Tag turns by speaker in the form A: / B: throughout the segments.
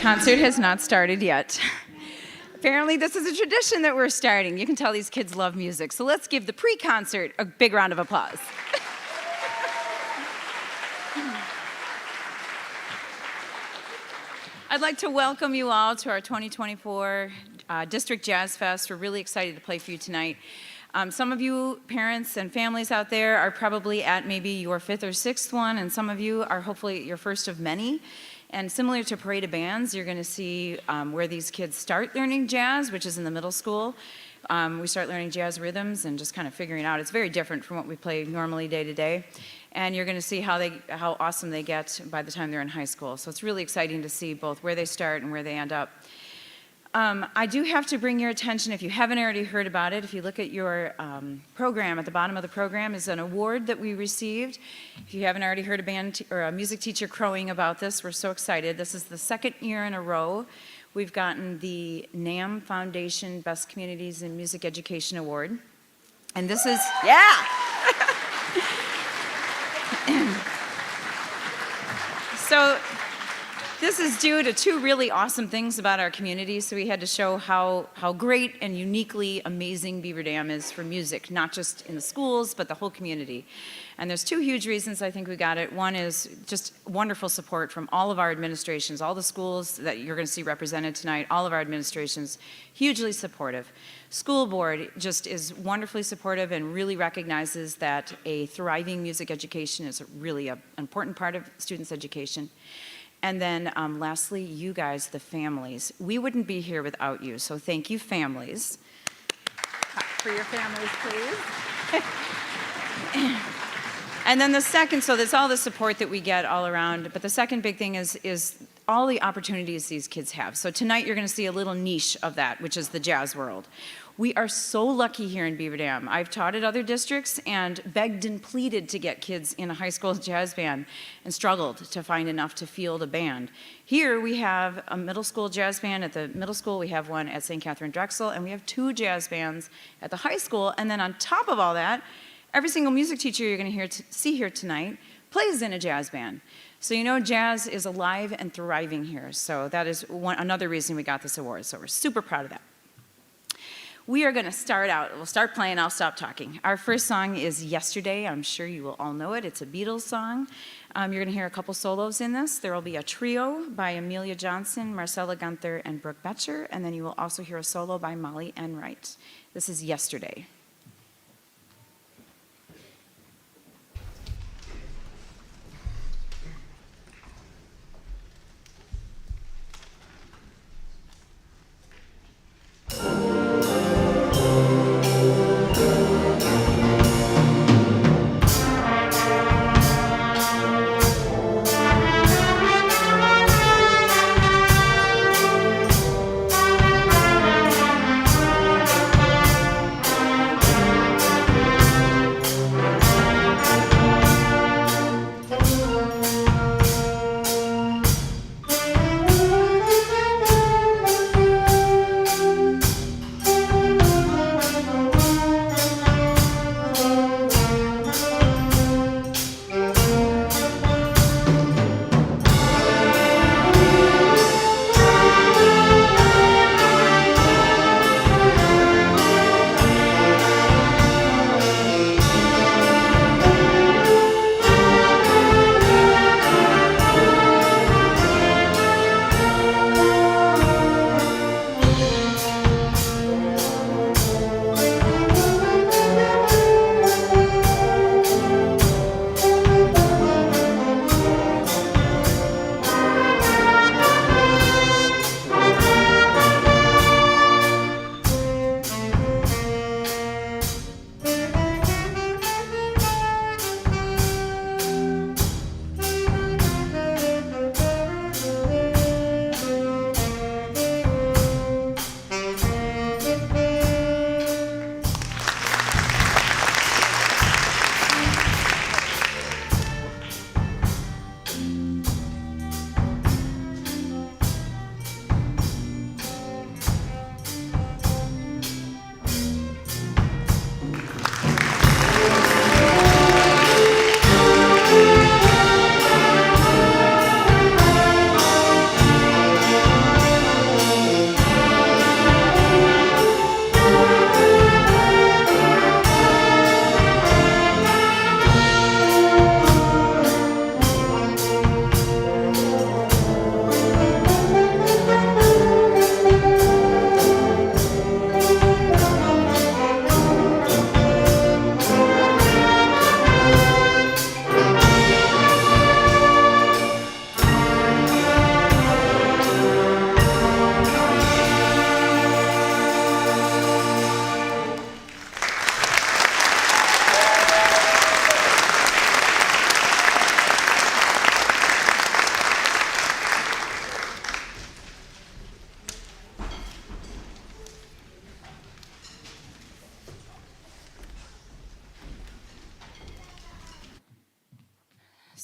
A: Concert has not started yet. Apparently, this is a tradition that we're starting. You can tell these kids love music. So let's give the pre-concert a big round of applause. I'd like to welcome you all to our 2024 District Jazz Fest. We're really excited to play for you tonight. Some of you parents and families out there are probably at maybe your 5th or 6th one, and some of you are hopefully your first of many. And similar to Parade of Bands, you're going to see where these kids start learning jazz, which is in the middle school. We start learning jazz rhythms and just kind of figuring out. It's very different from what we play normally day to day. And you're going to see how awesome they get by the time they're in high school. So it's really exciting to see both where they start and where they end up. I do have to bring your attention, if you haven't already heard about it, if you look at your program, at the bottom of the program is an award that we received. If you haven't already heard a band or a music teacher crowing about this, we're so excited. This is the 2nd year in a row we've gotten the NAM Foundation Best Communities in Music Education Award. And this is, yeah! So, this is due to 2 really awesome things about our community. So we had to show how great and uniquely amazing Beaver Dam is for music, not just in the schools, but the whole community. And there's 2 huge reasons I think we got it. One is just wonderful support from all of our administrations, all the schools that you're going to see represented tonight, all of our administrations, hugely supportive. School board just is wonderfully supportive and really recognizes that a thriving music education is really an important part of students' education. And then lastly, you guys, the families. We wouldn't be here without you, so thank you, families. Clap for your families, please. And then the second, so there's all the support that we get all around, but the second big thing is all the opportunities these kids have. So tonight you're going to see a little niche of that, which is the jazz world. We are so lucky here in Beaver Dam. I've taught at other districts and begged and pleaded to get kids in a high school jazz band and struggled to find enough to field a band. Here we have a middle school jazz band. At the middle school we have one at St. Katherine Drexel, and we have 2 jazz bands at the high school. And then on top of all that, every single music teacher you're going to see here tonight plays in a jazz band. So you know jazz is alive and thriving here. So that is another reason we got this award. So we're super proud of that. We are going to start out. We'll start playing. I'll stop talking. Our first song is Yesterday. I'm sure you will all know it. It's a Beatles song. You're going to hear a couple solos in this. There will be a trio by Amelia Johnson, Marcella Gunther, and Brooke Betcher. And then you will also hear a solo by Molly Enright. This is Yesterday.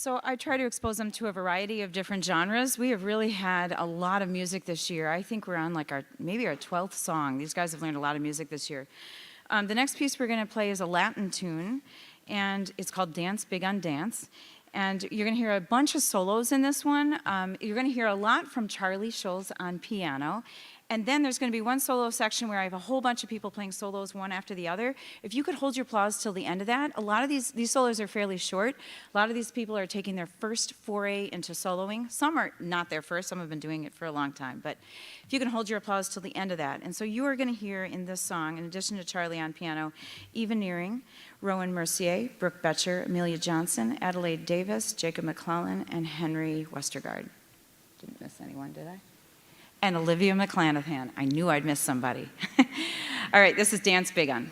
A: So I try to expose them to a variety of different genres. We have really had a lot of music this year. I think we're on like maybe our 12th song. These guys have learned a lot of music this year. The next piece we're going to play is a Latin tune, and it's called Dance Big on Dance. And you're going to hear a bunch of solos in this one. You're going to hear a lot from Charlie Schulz on piano. And then there's going to be one solo section where I have a whole bunch of people playing solos one after the other. If you could hold your applause till the end of that, a lot of these solos are fairly short. A lot of these people are taking their first foray into soloing. Some are not their first, some have been doing it for a long time. But if you can hold your applause till the end of that. And so you are going to hear in this song, in addition to Charlie on piano, Eva Nearing, Rowan Mercier, Brooke Betcher, Amelia Johnson, Adelaide Davis, Jacob McClellan, and Henry Westergaard. Didn't miss anyone, did I? And Olivia McClanahan. I knew I'd miss somebody. All right, this is Dance Big On.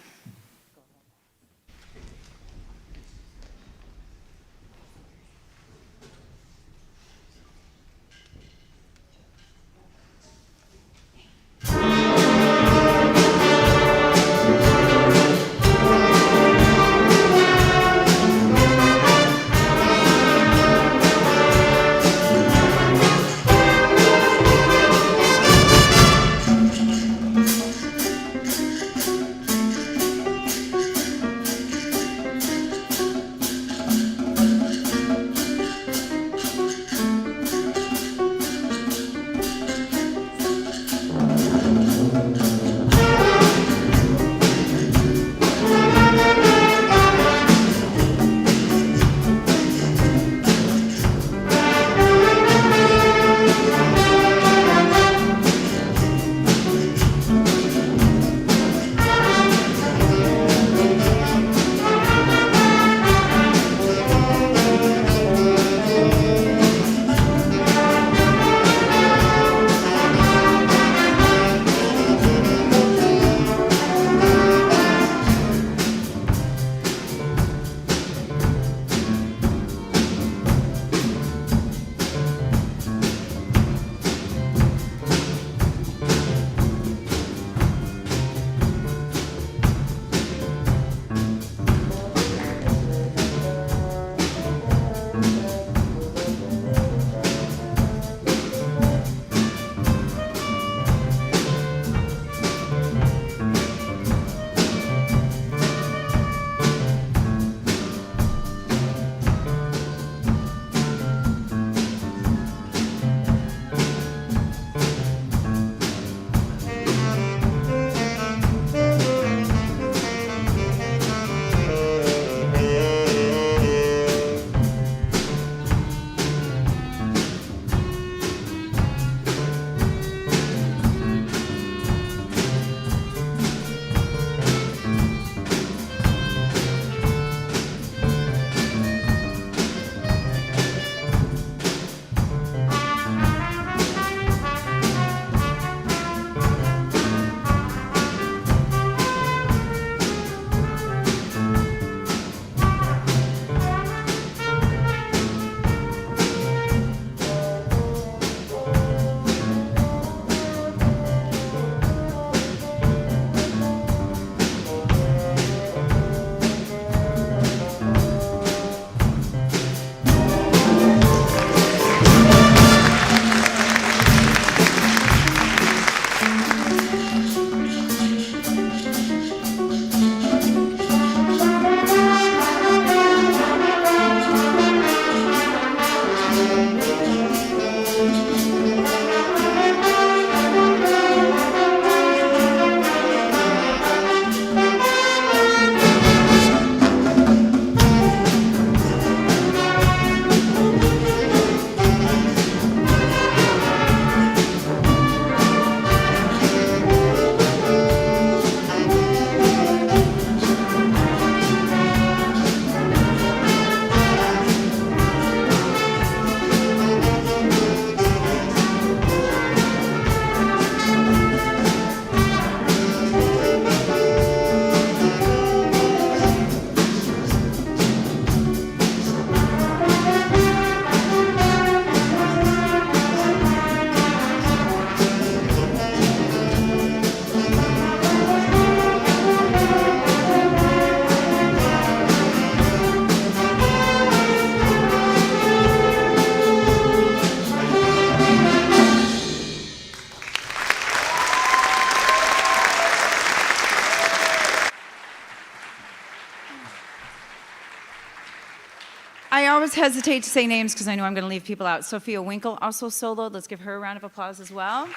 A: always hesitate to say names because I know I'm going to leave people out. Sophia Winkle also soloed. Let's give her a round of applause as well.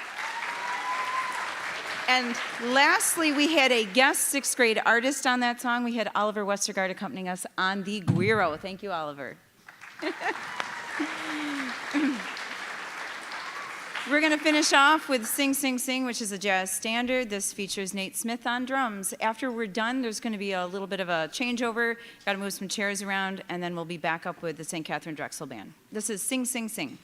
A: And lastly, we had a guest 6th grade artist on that song. We had Oliver Westergaard accompanying us on the güiro. Thank you, Oliver. We're going to finish off with Sing, Sing, Sing, which is a jazz standard. This features Nate Smith on drums. After we're done, there's going to be a little bit of a changeover. Got to move some chairs around, and then we'll be back up with the St. Katherine Drexel Band. This is Sing, Sing, Sing.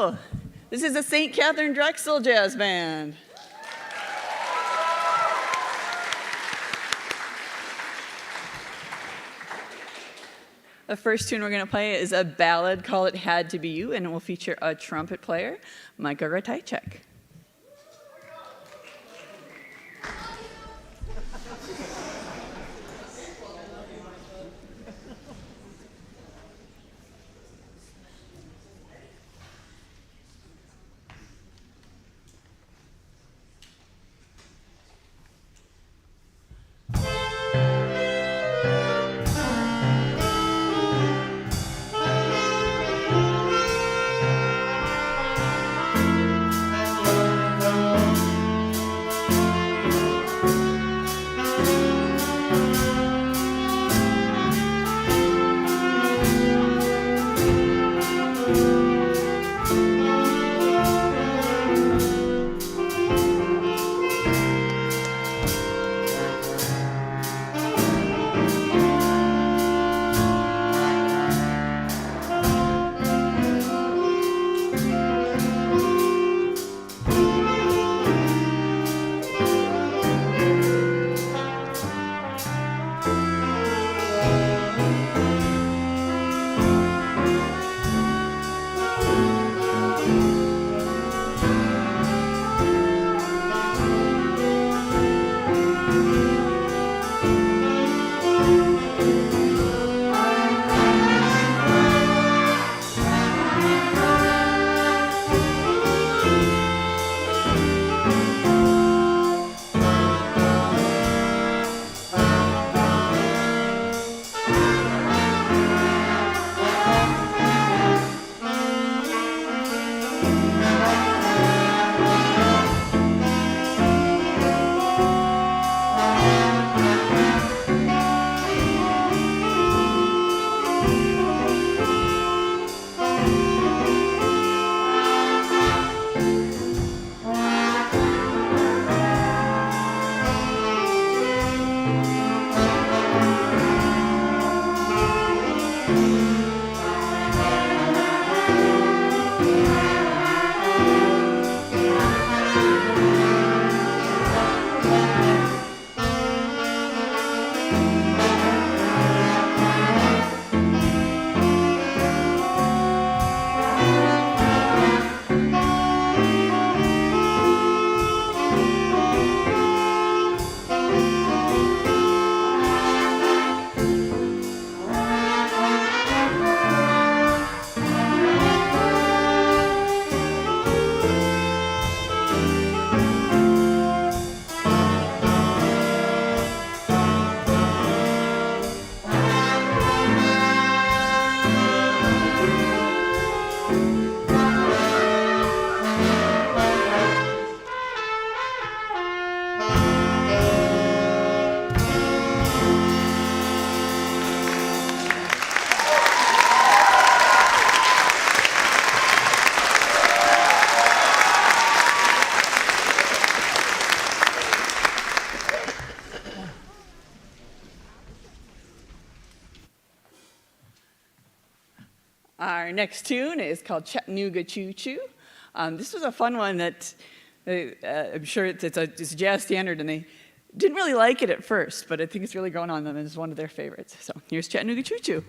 B: Hello, this is the St. Katherine Drexel Jazz Band. The first tune we're going to play is a ballad called It Had to Be You, and it will feature a trumpet player, Micah Ratajczak. Our next tune is called Chattanooga Choo Choo. This was a fun one that I'm sure it's a jazz standard, and they didn't really like it at first, but I think it's really grown on them and it's one of their favorites. So here's Chattanooga Choo Choo.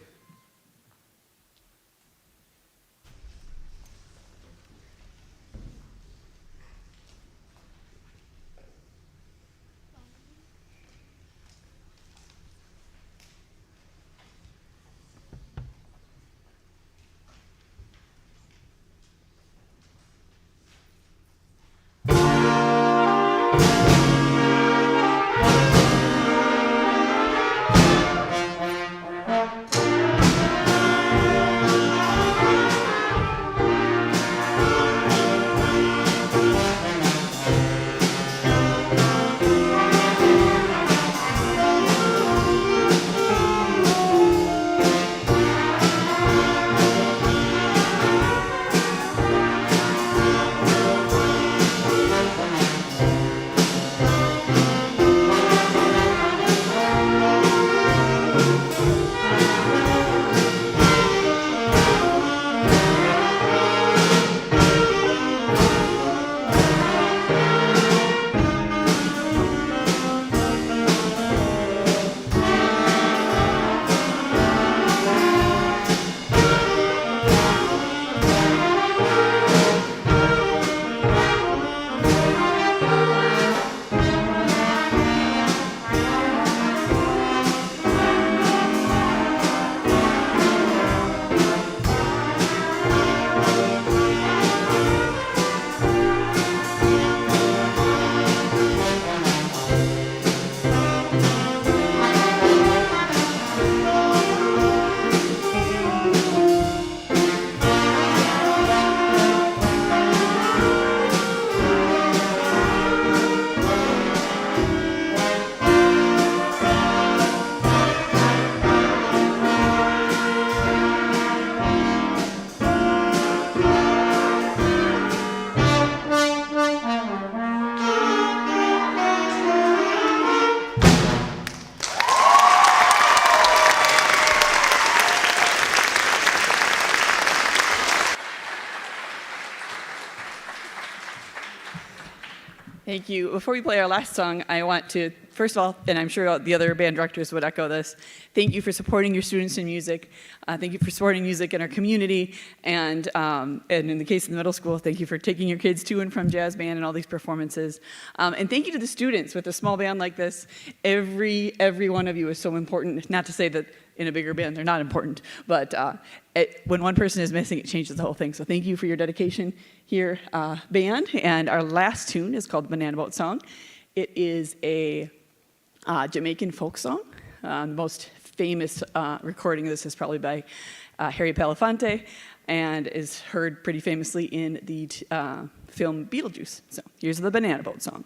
B: Thank you. Before we play our last song, I want to, first of all, and I'm sure the other band directors would echo this, thank you for supporting your students in music. Thank you for supporting music in our community. And in the case of the middle school, thank you for taking your kids to and from jazz band and all these performances. And thank you to the students. With a small band like this, every one of you is so important. Not to say that in a bigger band they're not important, but when one person is missing, it changes the whole thing. So thank you for your dedication here, band. And our last tune is called Banana Boat Song. It is a Jamaican folk song. The most famous recording of this is probably by Harry Belafonte, and is heard pretty famously in the film Beetlejuice. So here's the Banana Boat Song.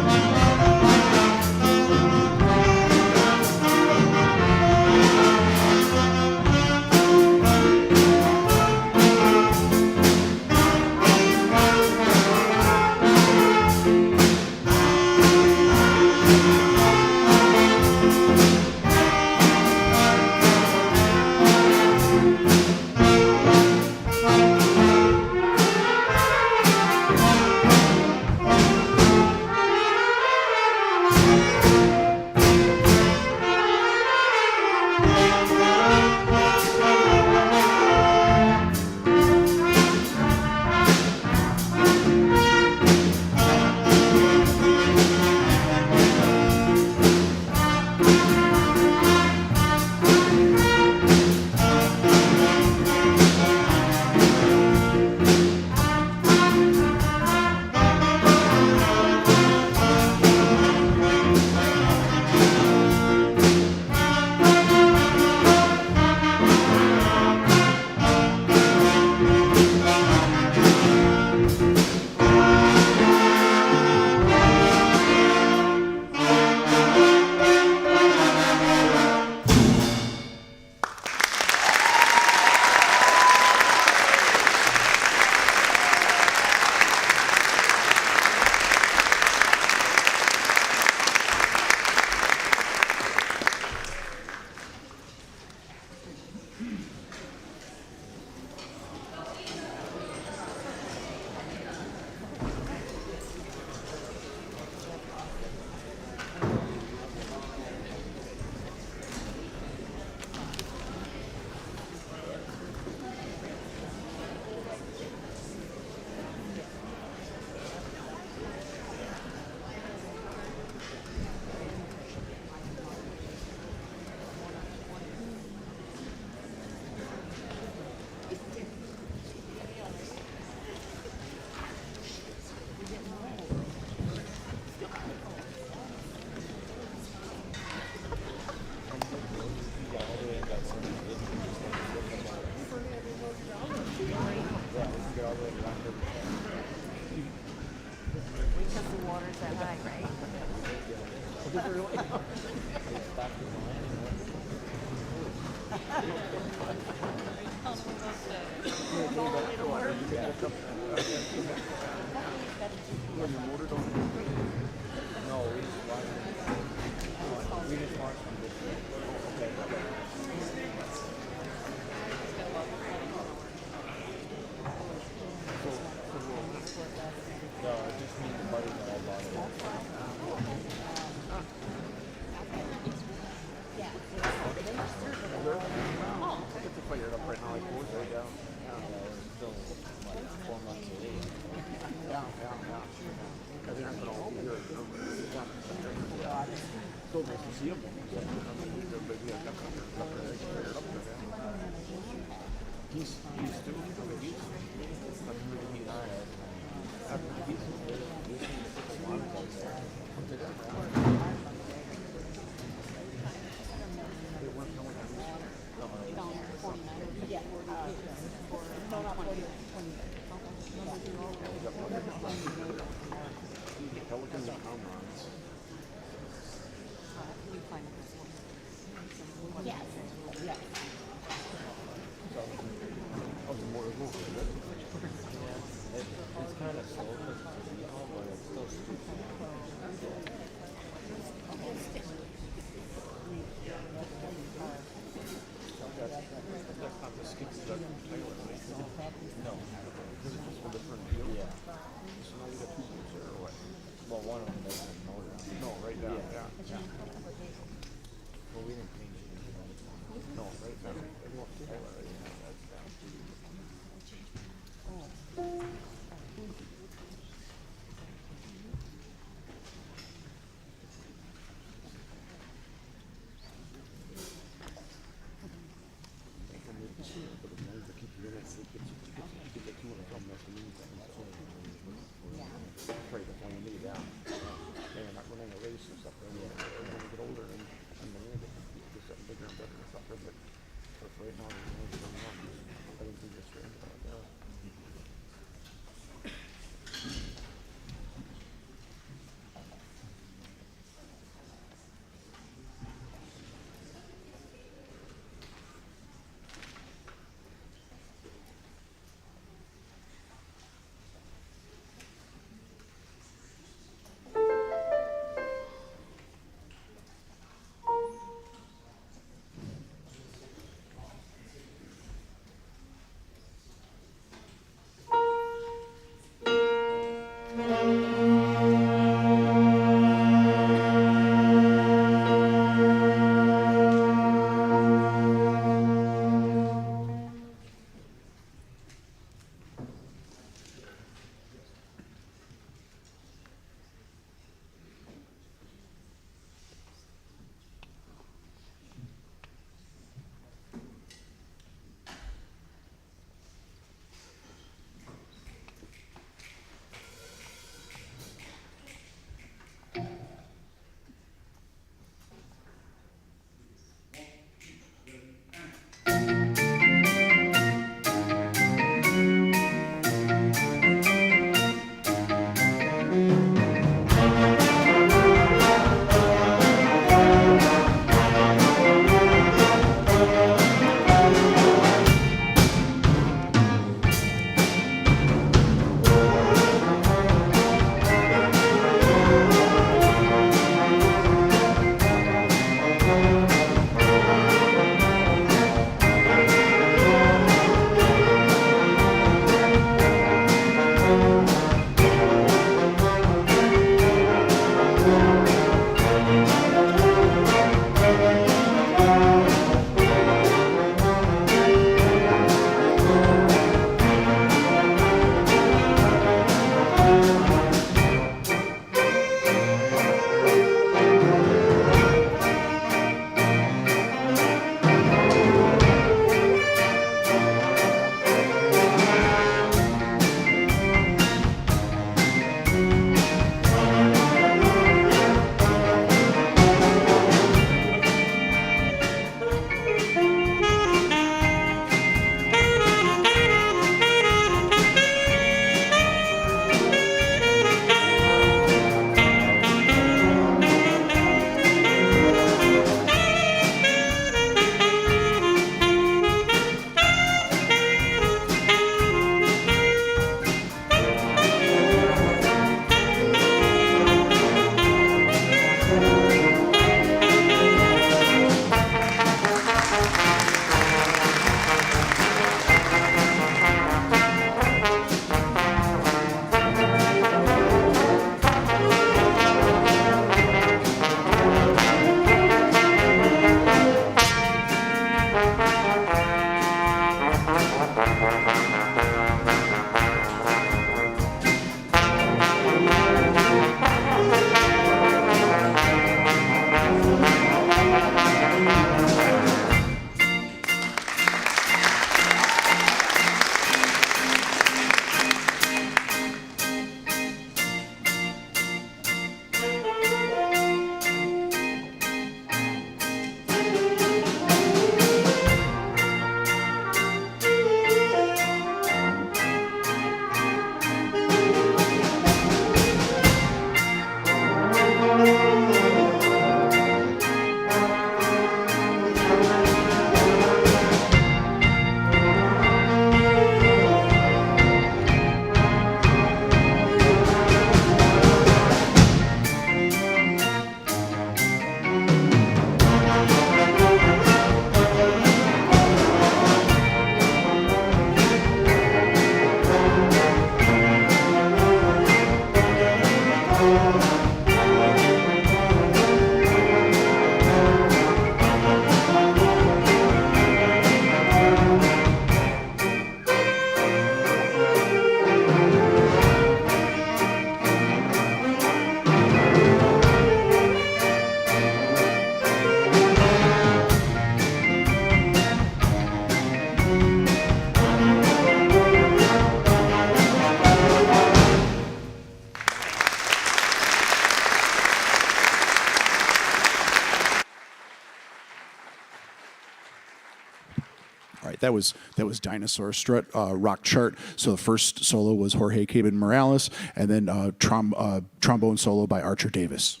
C: right, that was Dinosaur Strut, Rock Chart. So the first solo was Jorge Cabin Morales, and then trombone solo by Archer Davis.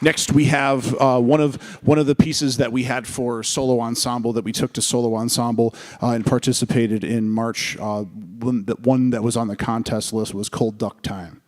C: Next, we have one of the pieces that we had for solo ensemble that we took to solo ensemble and participated in March. The one that was on the contest list was Cold Duck Time.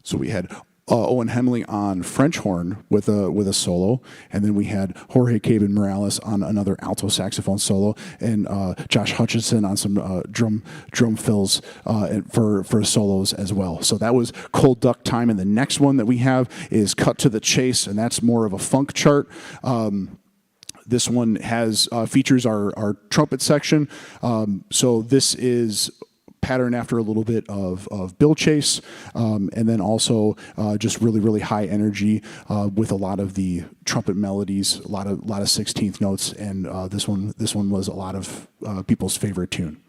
C: So we had Owen Hemley on French horn with a solo, and then we had Jorge Cabin Morales on another alto saxophone solo, and Josh Hutchinson on some drum fills for solos as well. So that was Cold Duck Time, and the next one that we have is Cut to the Chase, and that's more of a funk chart. This one has features our trumpet section. So this is pattern after a little bit of Bill Chase, and then also just really, really high energy with a lot of the trumpet melodies, a lot of 16th notes, and this one was a lot of people's favorite tune.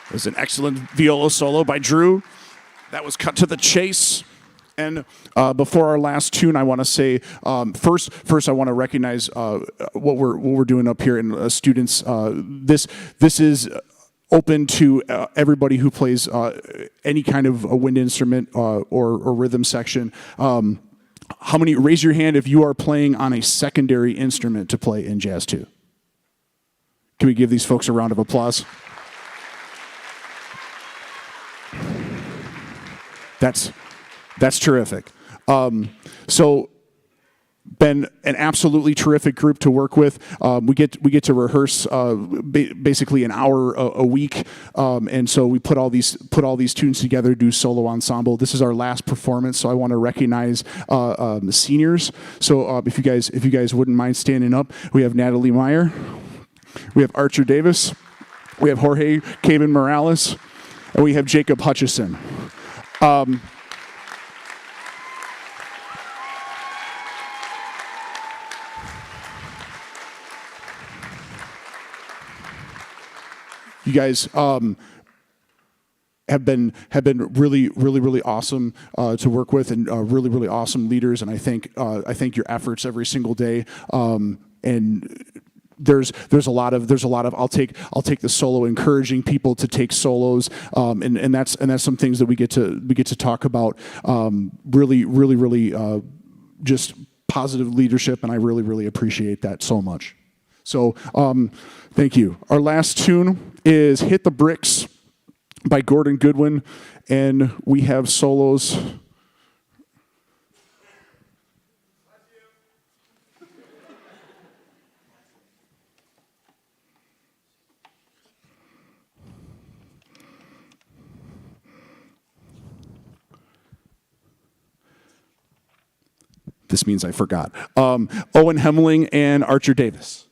C: It was an excellent viola solo by Drew. That was cut to the chase. And before our last tune, I want to say first I want to recognize what we're doing up here, and students. This is open to everybody who plays any kind of a wind instrument or rhythm section. How many? Raise your hand if you are playing on a secondary instrument to play in Jazz 2. Can we give these folks a round of applause? That's terrific. So, been an absolutely terrific group to work with. We get to rehearse basically an hour a week, and so we put all these tunes together, do solo ensemble. This is our last performance, so I want to recognize the seniors. So if you guys wouldn't mind standing up, we have Natalie Meyer, we have Archer Davis, we have Jorge Cabin Morales, and we have Jacob Hutchison. You guys have been really awesome to work with, and really awesome leaders. And I thank your efforts every single day. And there's a lot of I'll take the solo, encouraging people to take solos, and that's some things that we get to talk about. Really just positive leadership, and I really appreciate that so much. So thank you. Our last tune is "Hit the Bricks" by Gordon Goodwin, and we have solos. This means I forgot. Owen Hemmeling and Archer Davis.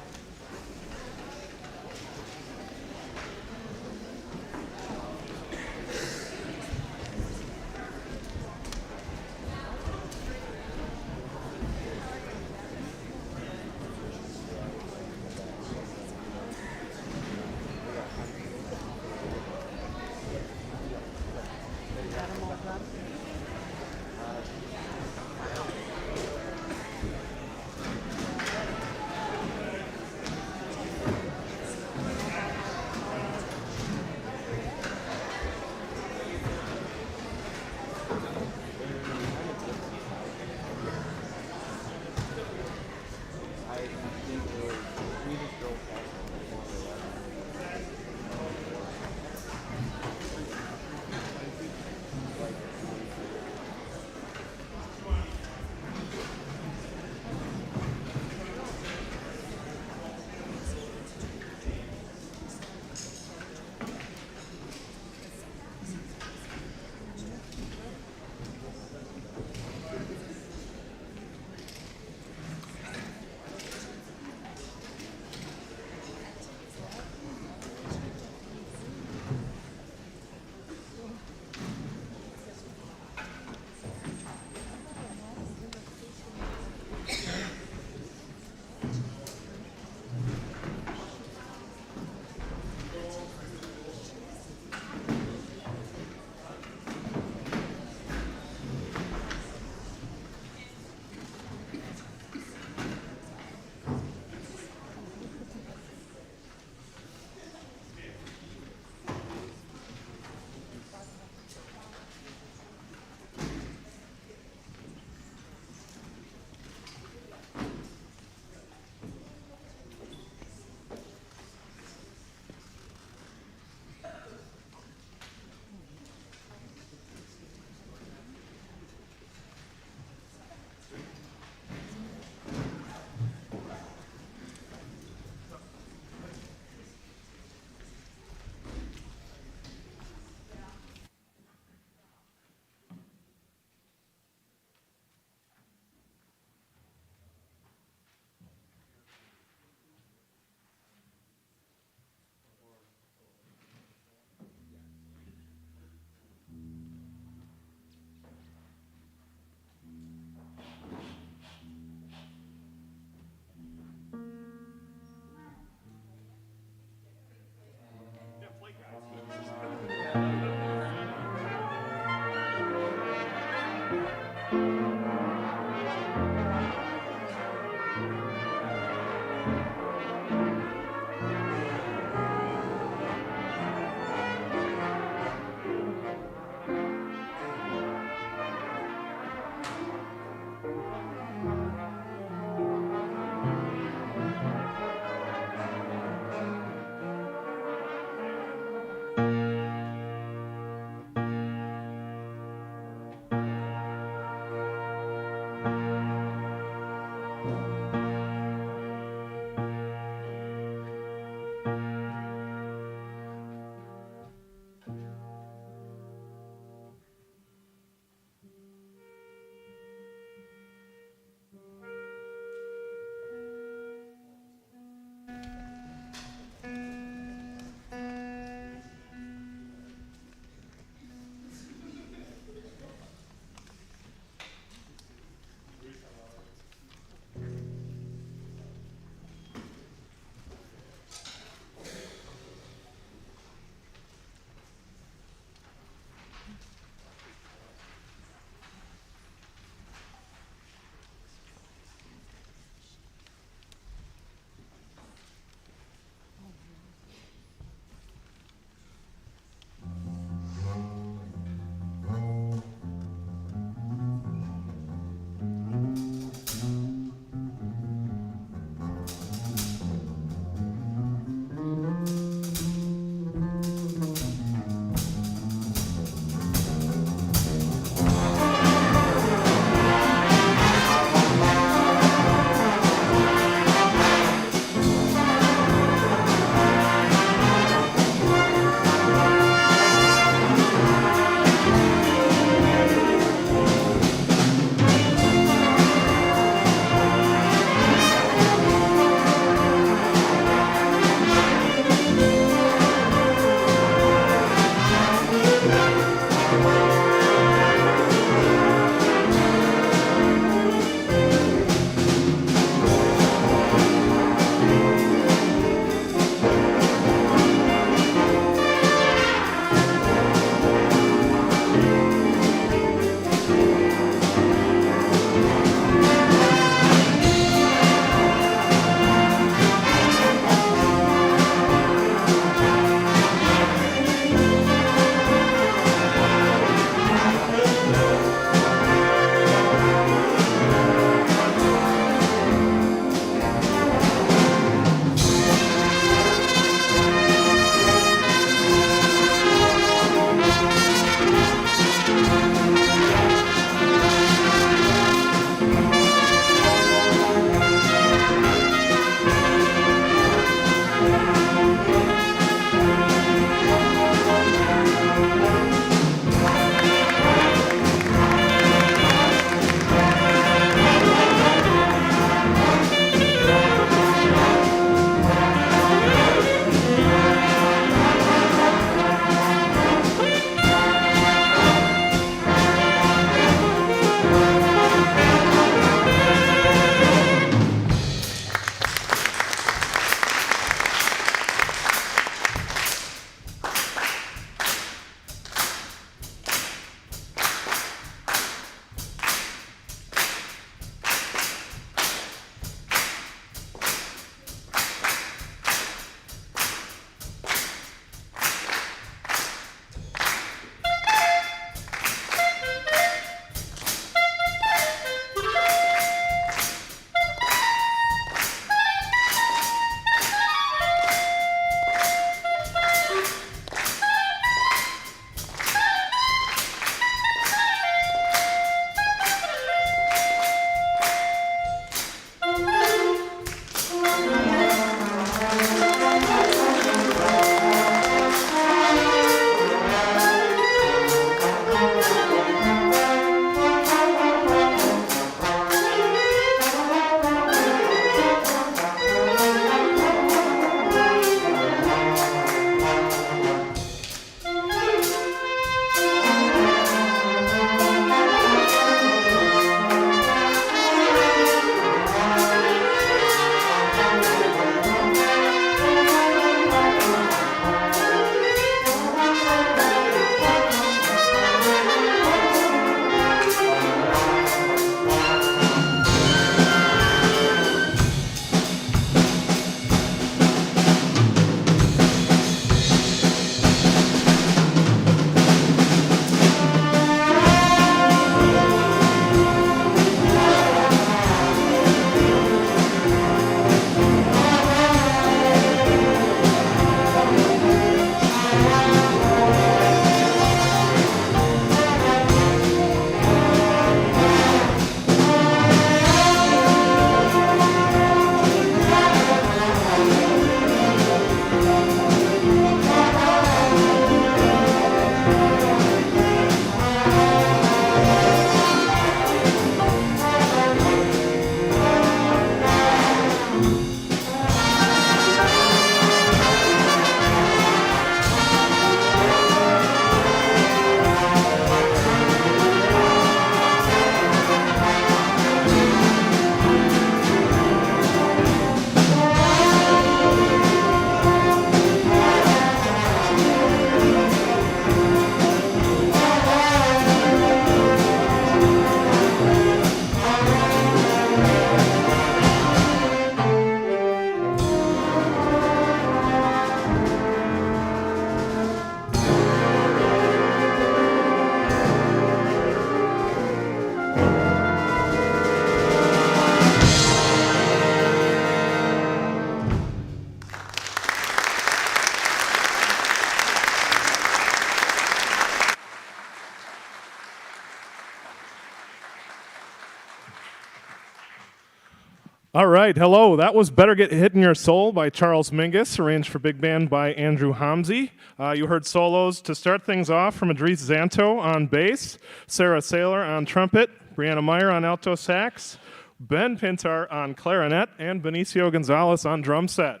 D: All right, hello. That was Better Get Hit in Your Soul by Charles Mingus, arranged for big band by Andrew Hamzy. You heard solos to start things off from Idris Zanto on bass, Sarah Saylor on trumpet, Brianna Meyer on alto sax, Ben Pintar on clarinet, and Benicio Gonzalez on drum set.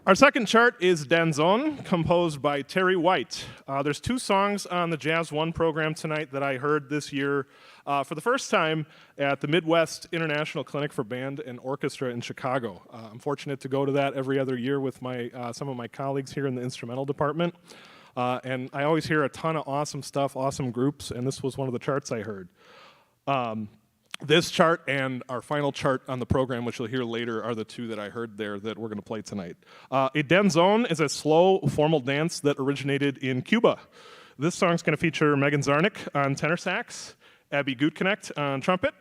D: Our second chart is Danzón, composed by Terry White. There's two songs on the Jazz One program tonight that I heard this year for the first time at the Midwest International Clinic for Band and Orchestra in Chicago. I'm fortunate to go to that every other year with some of my colleagues here in the instrumental department. And I always hear a ton of awesome stuff, awesome groups, and this was one of the charts I heard. This chart and our final chart on the program, which you'll hear later, are the two that I heard there that we're going to play tonight. A danzón is a slow, formal dance that originated in Cuba. This song's going to feature Megan Zarnick on tenor sax, Abby Gutknecht on trumpet,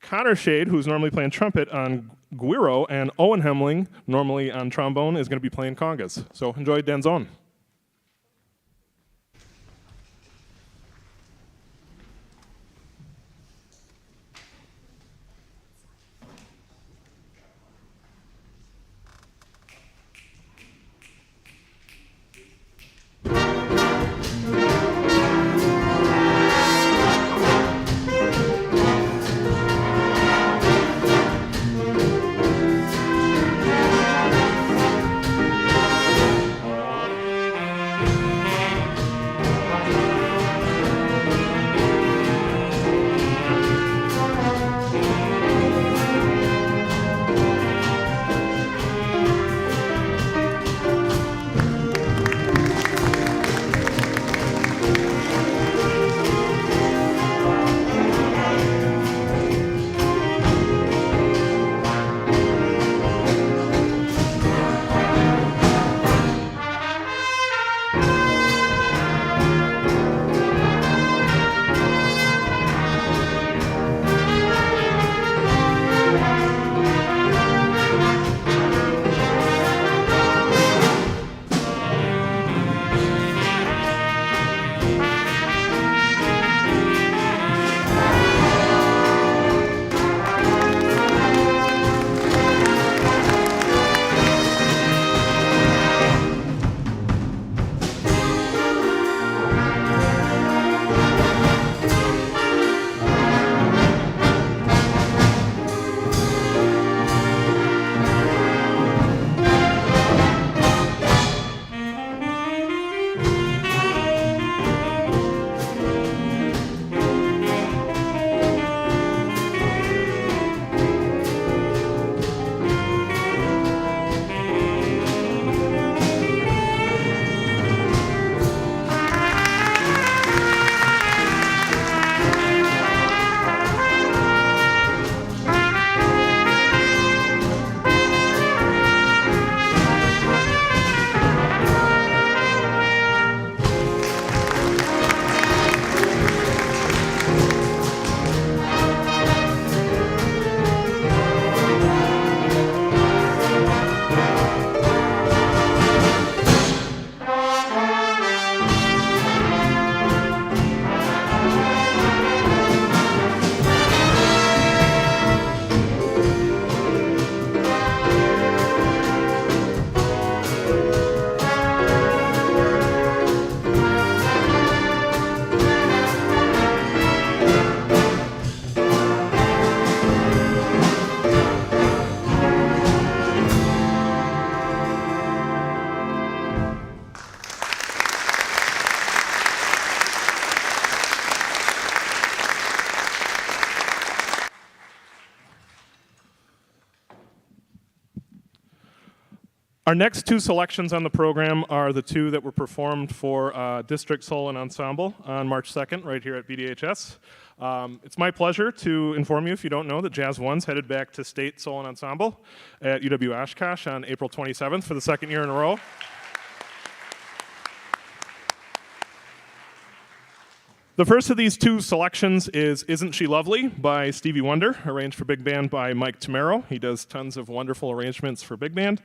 D: Connor Shade, who's normally playing trumpet, on güiro, and Owen Hemling, normally on trombone, is going to be playing congas. So enjoy danzón. Our next two selections on the program are the two that were performed for District Solo and Ensemble on March 2nd, right here at BDHS. It's my pleasure to inform you, if you don't know, that Jazz One's headed back to State Solo and Ensemble at UW Oshkosh on April 27th for the second year in a row. The first of these two selections is Isn't She Lovely by Stevie Wonder, arranged for big band by Mike Tamaro. He does tons of wonderful arrangements for big band.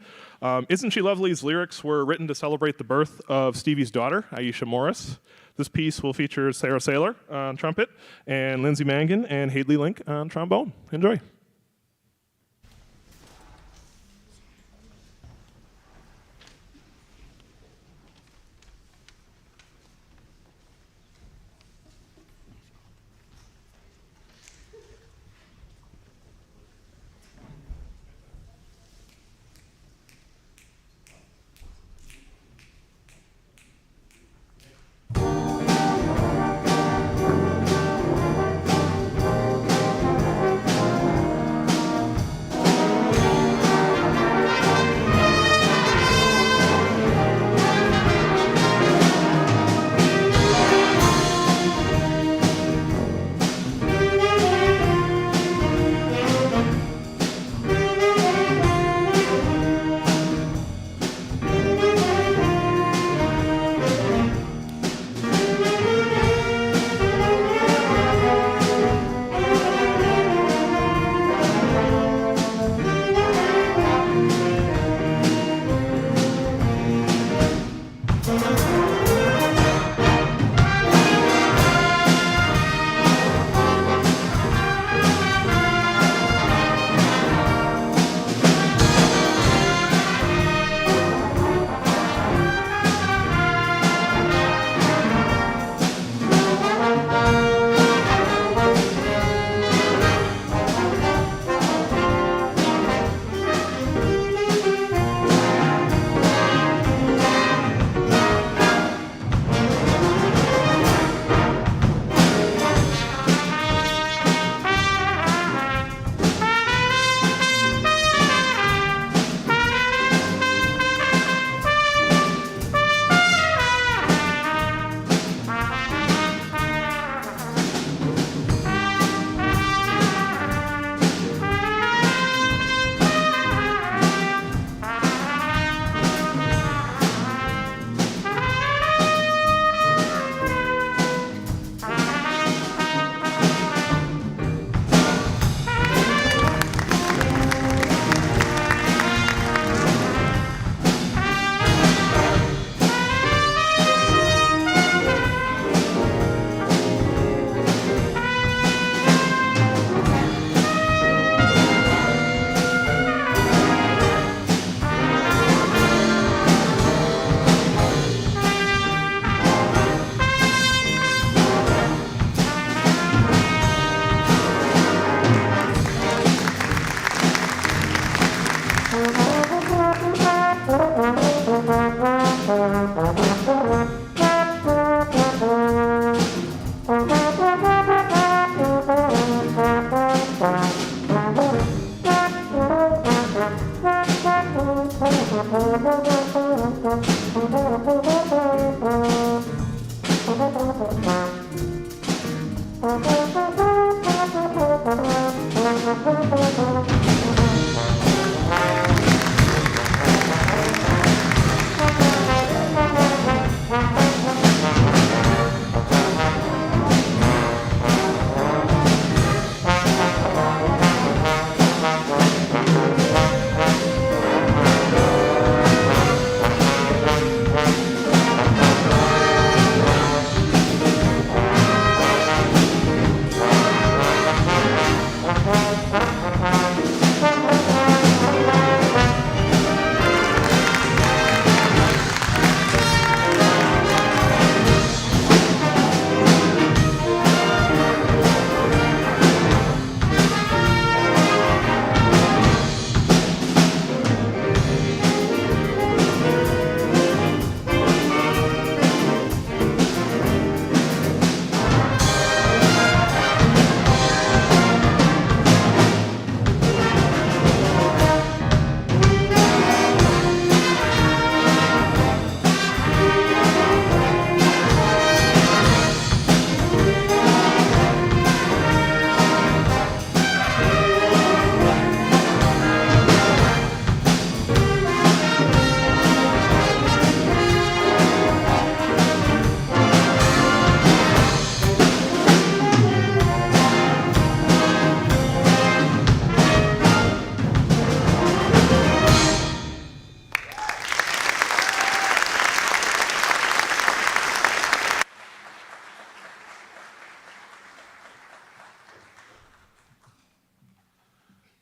D: Isn't She Lovely's lyrics were written to celebrate the birth of Stevie's daughter, Aisha Morris. This piece will feature Sarah Saylor on trumpet and Lindsey Mangan and Hadley Link on trombone. Enjoy.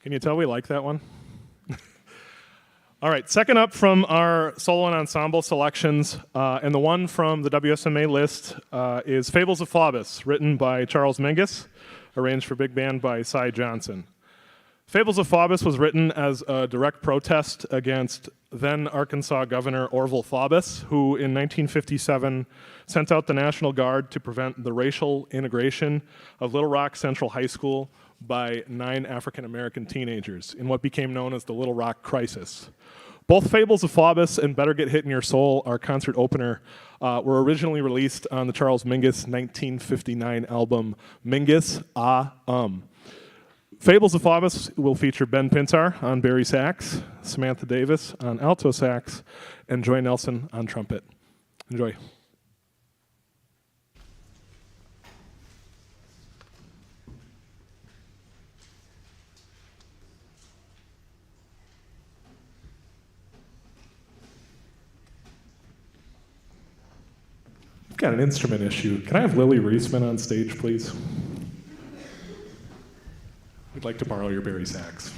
D: Can you tell we like that one? All right, second up from our solo and ensemble selections, and the one from the WSMA list is Fables of Faubus, written by Charles Mingus, arranged for big band by Cy Johnson. Fables of Faubus was written as a direct protest against then Arkansas Governor Orville Faubus, who in 1957 sent out the National Guard to prevent the racial integration of Little Rock Central High School by 9 African American teenagers in what became known as the Little Rock Crisis. Both Fables of Faubus and Better Get Hit in Your Soul, our concert opener, were originally released on the Charles Mingus 1959 album Mingus Fables of Faubus will feature Ben Pintar on Barry sax, Samantha Davis on alto sax, and Joy Nelson on trumpet. Enjoy. I've got an instrument issue. Can I have Lily Reisman on stage, please? We'd like to borrow your Barry sax.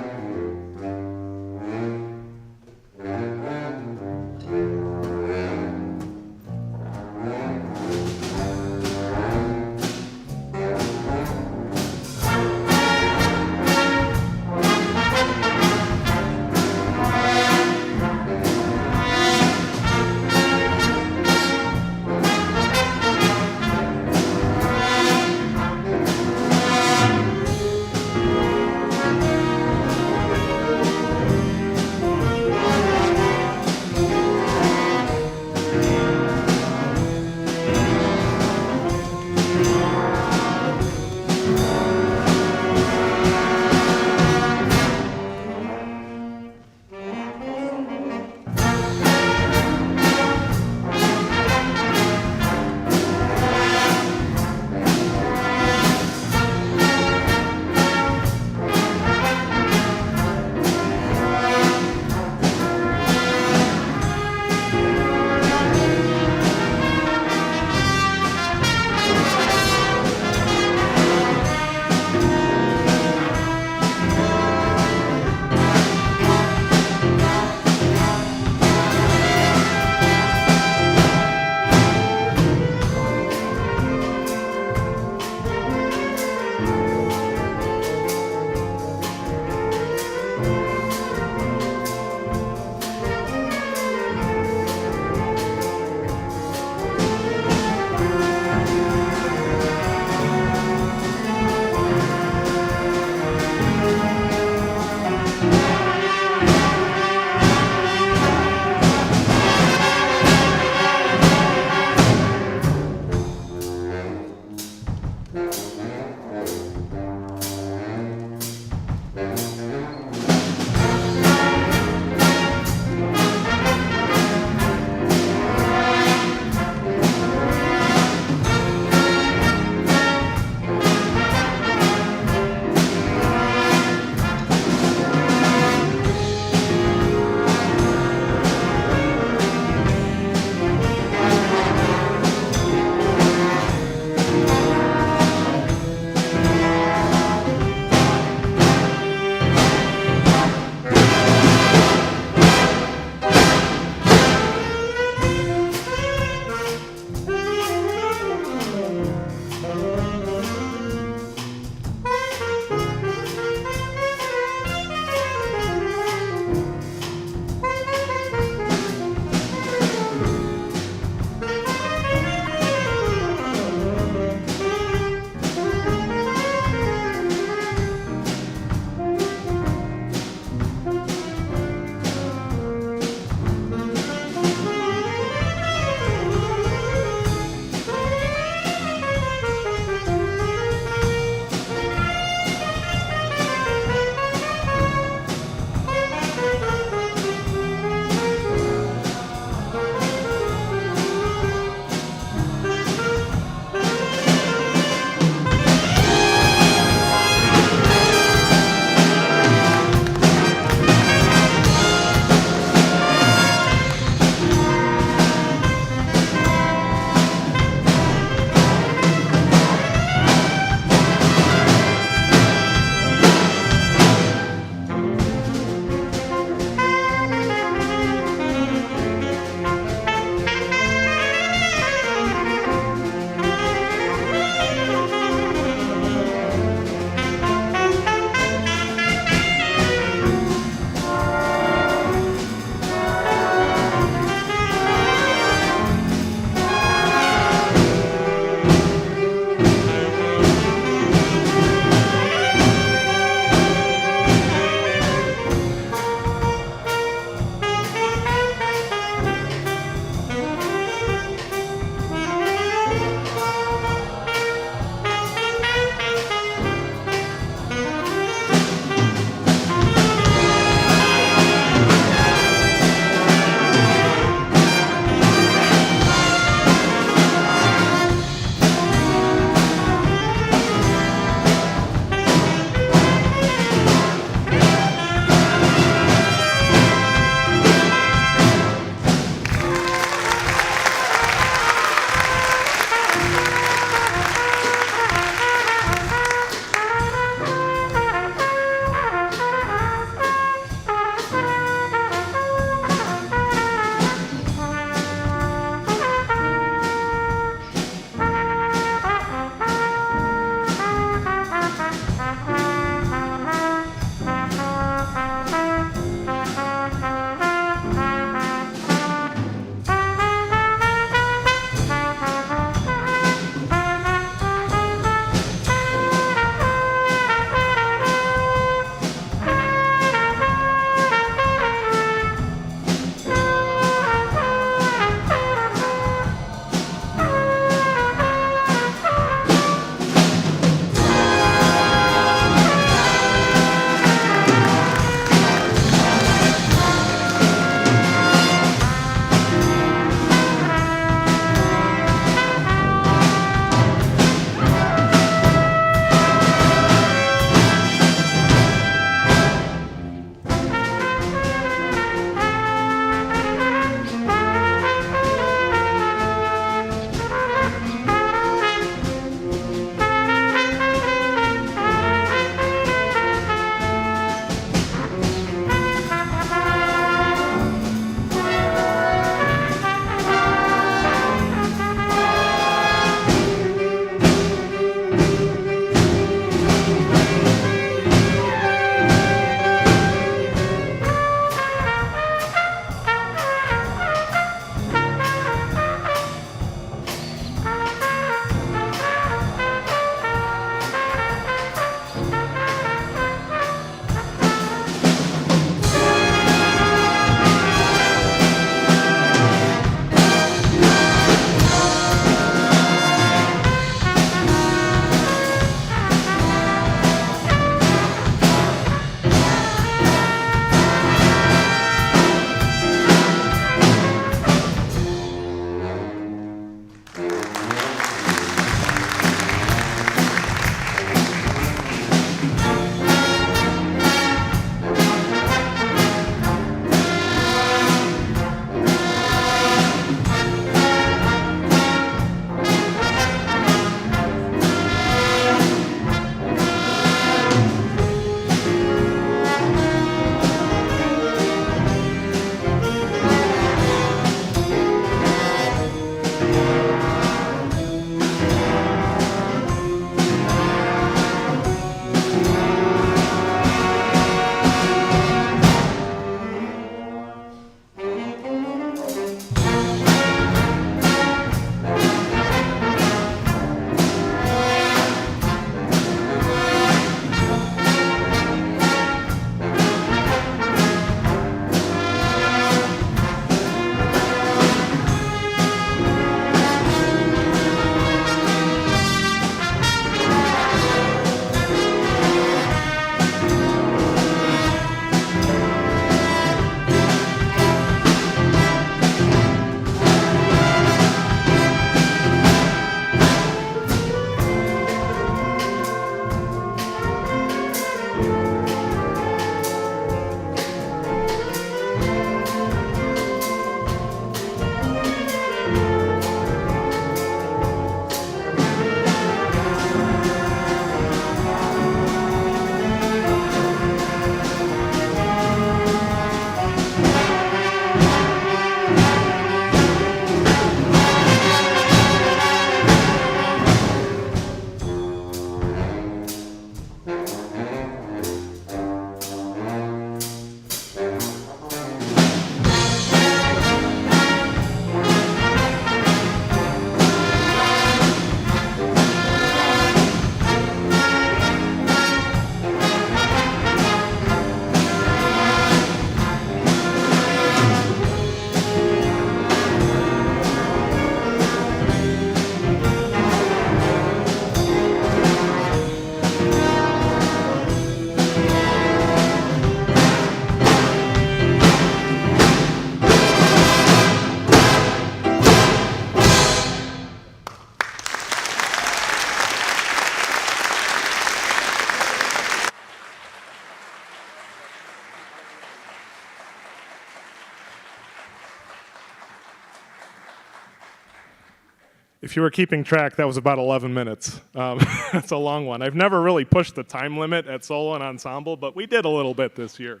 D: if you were keeping track, that was about 11 minutes. That's a long one. I've never really pushed the time limit at solo and ensemble, but we did a little bit this year.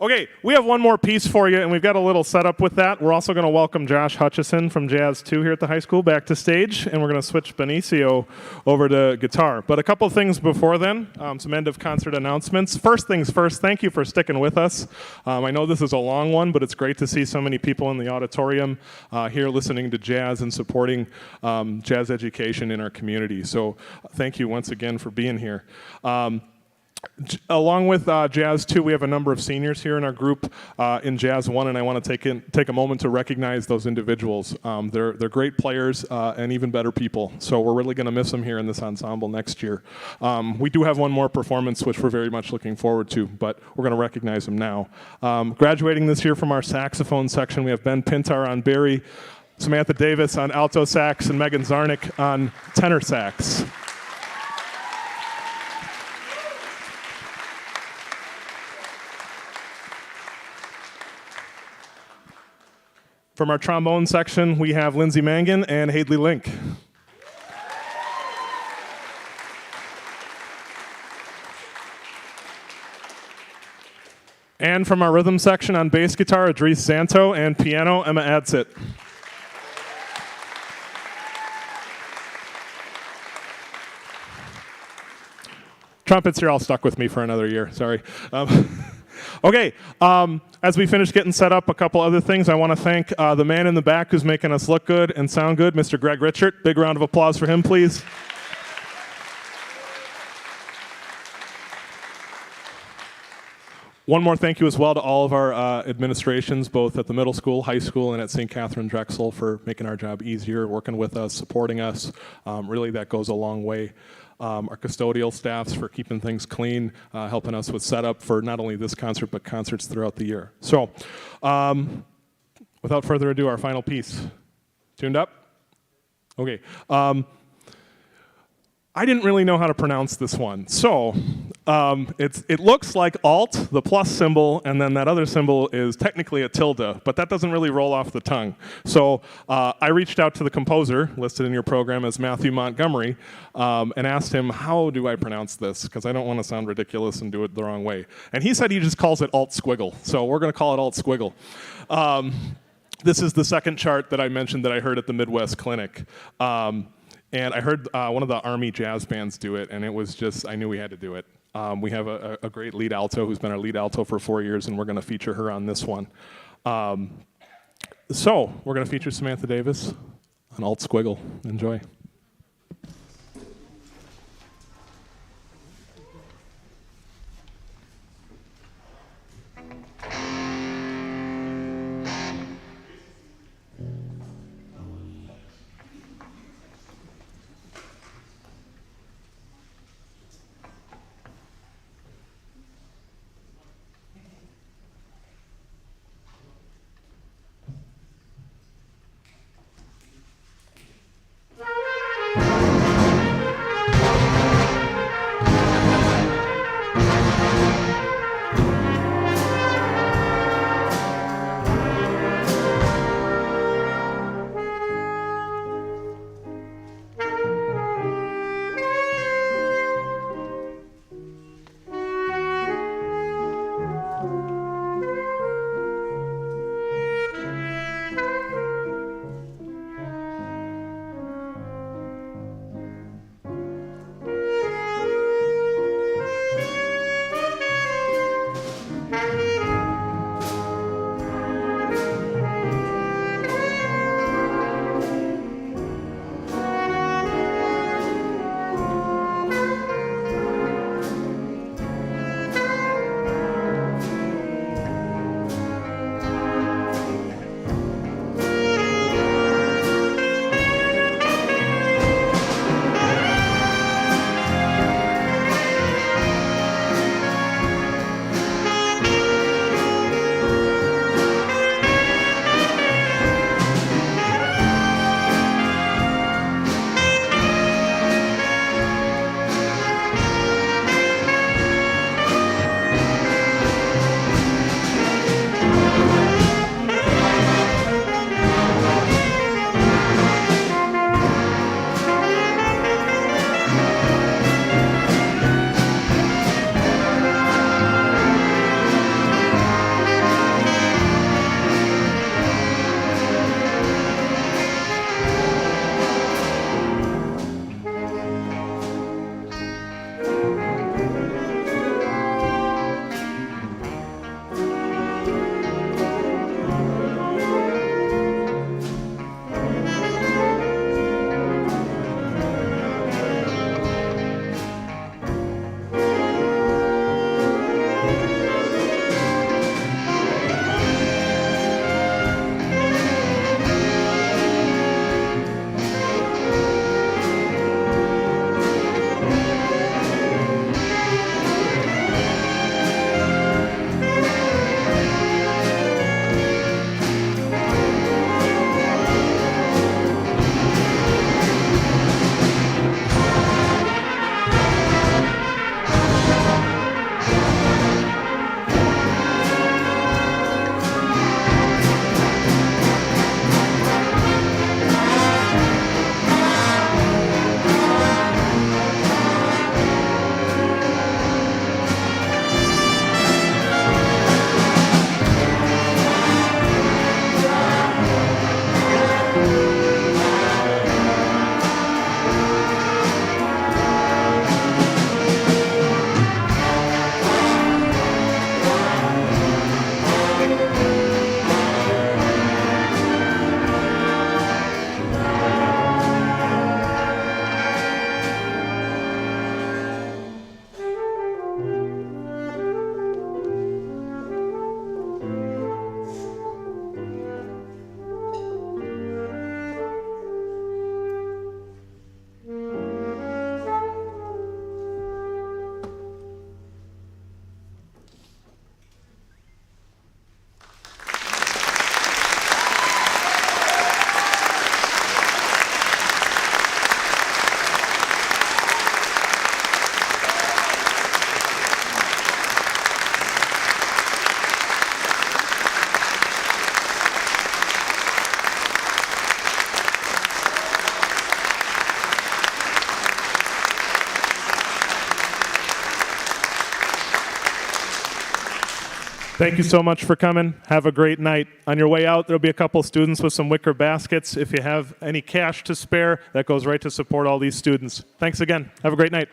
D: Okay, we have one more piece for you, and we've got a little setup with that. We're also going to welcome Josh Hutchison from Jazz 2 here at the high school back to stage, and we're going to switch Benicio over to guitar. But a couple things before then, some end of concert announcements. First things first, thank you for sticking with us. I know this is a long one, but it's great to see so many people in the auditorium here listening to jazz and supporting jazz education in our community. So thank you once again for being here. Along with Jazz 2, we have a number of seniors here in our group in Jazz 1, and I want to take a moment to recognize those individuals. They're great players and even better people, so we're really going to miss them here in this ensemble next year. We do have one more performance, which we're very much looking forward to, but we're going to recognize them now. Graduating this year from our saxophone section, we have Ben Pintar on bari, Samantha Davis on alto sax, and Megan Zarnick on tenor sax. From our trombone section, we have Lindsay Mangan and Hadley Link. And from our rhythm section on bass guitar, Idris Zanto, and piano, Emma Adsit. Trumpets, you're all stuck with me for another year, sorry. Okay, as we finish getting set up, a couple other things. I want to thank the man in the back who's making us look good and sound good, Mr. Greg Richert. Big round of applause for him, please. One more thank you as well to all of our administrations, both at the middle school, high school, and at St. Katherine Drexel for making our job easier, working with us, supporting us. Really, that goes a long way. Our custodial staffs for keeping things clean, helping us with setup for not only this concert, but concerts throughout the year. So, without further ado, our final piece. Tuned up? Okay. I didn't really know how to pronounce this one. So, it looks like Alt, the plus symbol, and then that other symbol is technically a tilde, but that doesn't really roll off the tongue. So I reached out to the composer, listed in your program as Matthew Montgomery, and asked him, how do I pronounce this? Because I don't want to sound ridiculous and do it the wrong way. And he said he just calls it Alt Squiggle. So we're going to call it Alt Squiggle. This is the second chart that I mentioned that I heard at the Midwest Clinic. And I heard one of the Army jazz bands do it, and it was just, I knew we had to do it. We have a great lead alto who's been our lead alto for 4 years, and we're going to feature her on this one. So we're going to feature Samantha Davis on Alt Squiggle. Enjoy. Thank you so much for coming. Have a great night. On your way out, there'll be a couple students with some wicker baskets. If you have any cash to spare, that goes right to support all these students. Thanks again. Have a great night.